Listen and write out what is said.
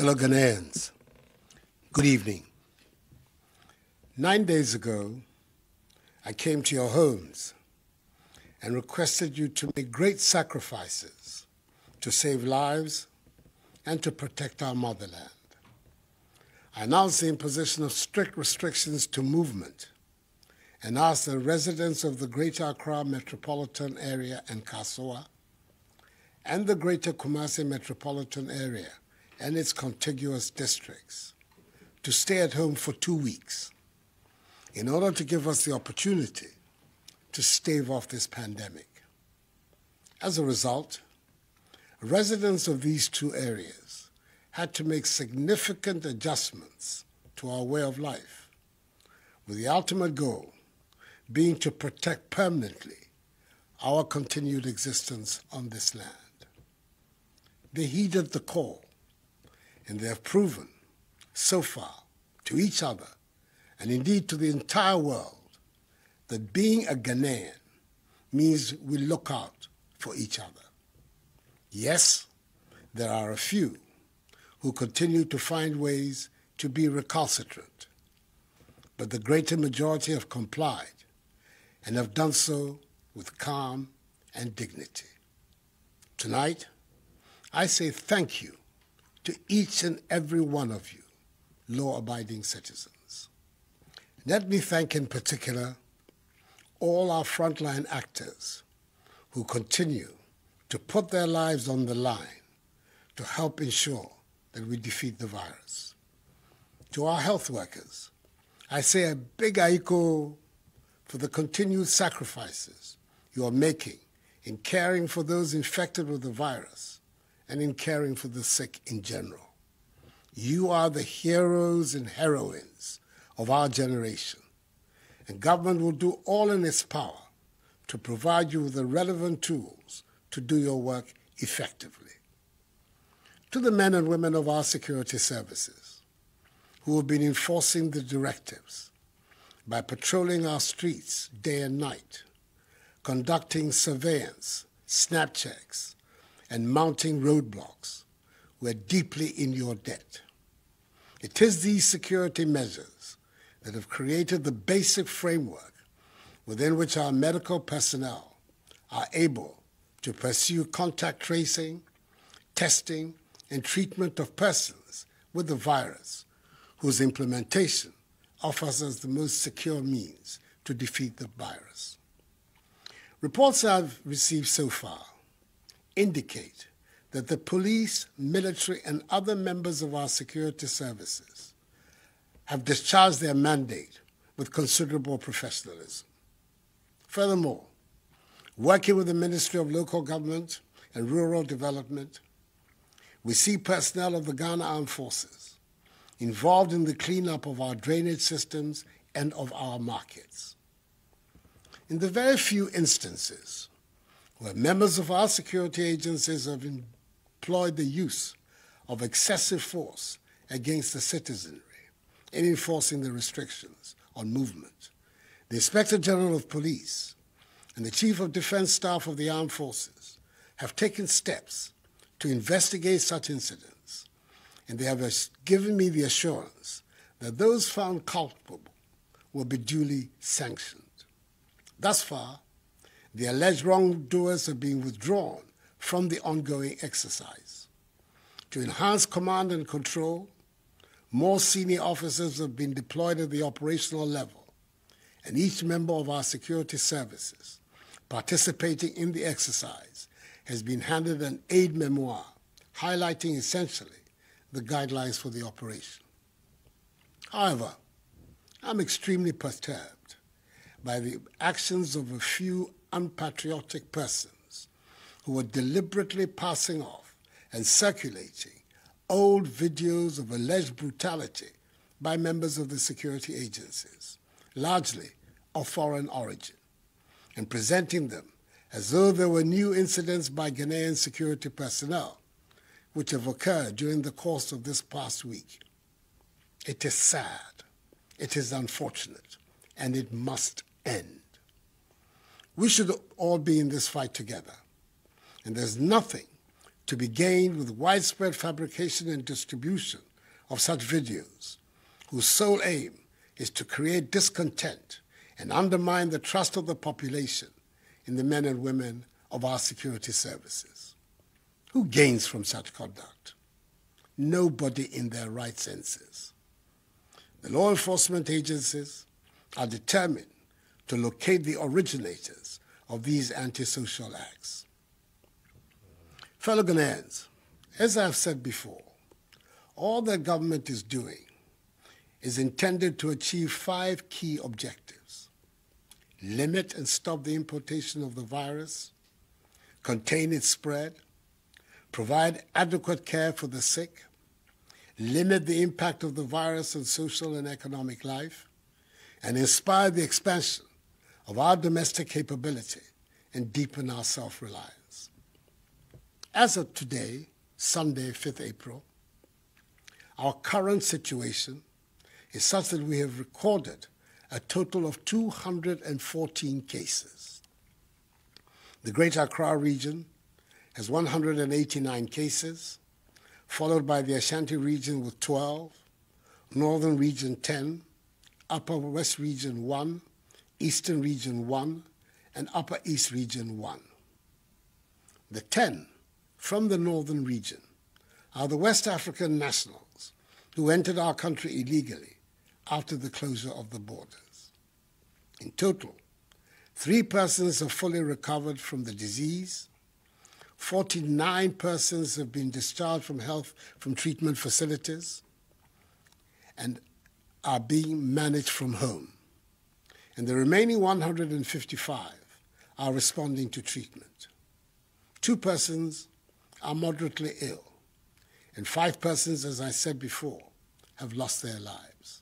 Fellow Ghanaians, good evening. 9 days ago, I came to your homes and requested you to make great sacrifices to save lives and to protect our motherland. I announced the imposition of strict restrictions to movement and asked the residents of the Greater Accra metropolitan area and Kasoa and the Greater Kumasi metropolitan area and its contiguous districts to stay at home for 2 weeks in order to give us the opportunity to stave off this pandemic. As a result, residents of these two areas had to make significant adjustments to our way of life, with the ultimate goal being to protect permanently our continued existence on this land. They heeded the call, and they have proven so far to each other, and indeed to the entire world, that being a Ghanaian means we look out for each other. Yes, there are a few who continue to find ways to be recalcitrant, but the greater majority have complied and have done so with calm and dignity. Tonight, I say thank you to each and every one of you, law-abiding citizens. Let me thank in particular all our frontline actors who continue to put their lives on the line to help ensure that we defeat the virus. To our health workers, I say a big aiko for the continued sacrifices you are making in caring for those infected with the virus and in caring for the sick in general. You are the heroes and heroines of our generation, and government will do all in its power to provide you with the relevant tools to do your work effectively. To the men and women of our security services who have been enforcing the directives by patrolling our streets day and night, conducting surveillance, snap checks, and mounting roadblocks, we're deeply in your debt. It is these security measures that have created the basic framework within which our medical personnel are able to pursue contact tracing, testing, and treatment of persons with the virus, whose implementation offers us the most secure means to defeat the virus. Reports I've received so far indicate that the police, military, and other members of our security services have discharged their mandate with considerable professionalism. Furthermore, working with the Ministry of Local Government and Rural Development, we see personnel of the Ghana Armed Forces involved in the cleanup of our drainage systems and of our markets. In the very few instances where members of our security agencies have employed the use of excessive force against the citizenry in enforcing the restrictions on movement, the Inspector General of Police and the Chief of Defense Staff of the Armed Forces have taken steps to investigate such incidents, and they have given me the assurance that those found culpable will be duly sanctioned. Thus far, the alleged wrongdoers have been withdrawn from the ongoing exercise. To enhance command and control, more senior officers have been deployed at the operational level, and each member of our security services participating in the exercise has been handed an aid memoir highlighting essentially the guidelines for the operation. However, I'm extremely perturbed by the actions of a few unpatriotic persons who are deliberately passing off and circulating old videos of alleged brutality by members of the security agencies, largely of foreign origin, and presenting them as though there were new incidents by Ghanaian security personnel which have occurred during the course of this past week. It is sad, it is unfortunate, and it must end. We should all be in this fight together, and there's nothing to be gained with widespread fabrication and distribution of such videos, whose sole aim is to create discontent and undermine the trust of the population in the men and women of our security services. Who gains from such conduct? Nobody in their right senses. The law enforcement agencies are determined to locate the originators of these antisocial acts. Fellow Ghanaians, as I've said before, all the government is doing is intended to achieve 5 key objectives: limit and stop the importation of the virus, contain its spread, provide adequate care for the sick, limit the impact of the virus on social and economic life, and inspire the expansion of our domestic capability and deepen our self-reliance. As of today, Sunday, 5th April, our current situation is such that we have recorded a total of 214 cases. The Greater Accra region has 189 cases, followed by the Ashanti region with 12, Northern region 10, Upper West region 1, Eastern region 1, and Upper East region 1. The 10 from the Northern region are the West African nationals who entered our country illegally after the closure of the borders. In total, 3 persons have fully recovered from the disease, 49 persons have been discharged from treatment facilities and are being managed from home, and the remaining 155 are responding to treatment. 2 persons are moderately ill, and 5 persons, as I said before, have lost their lives.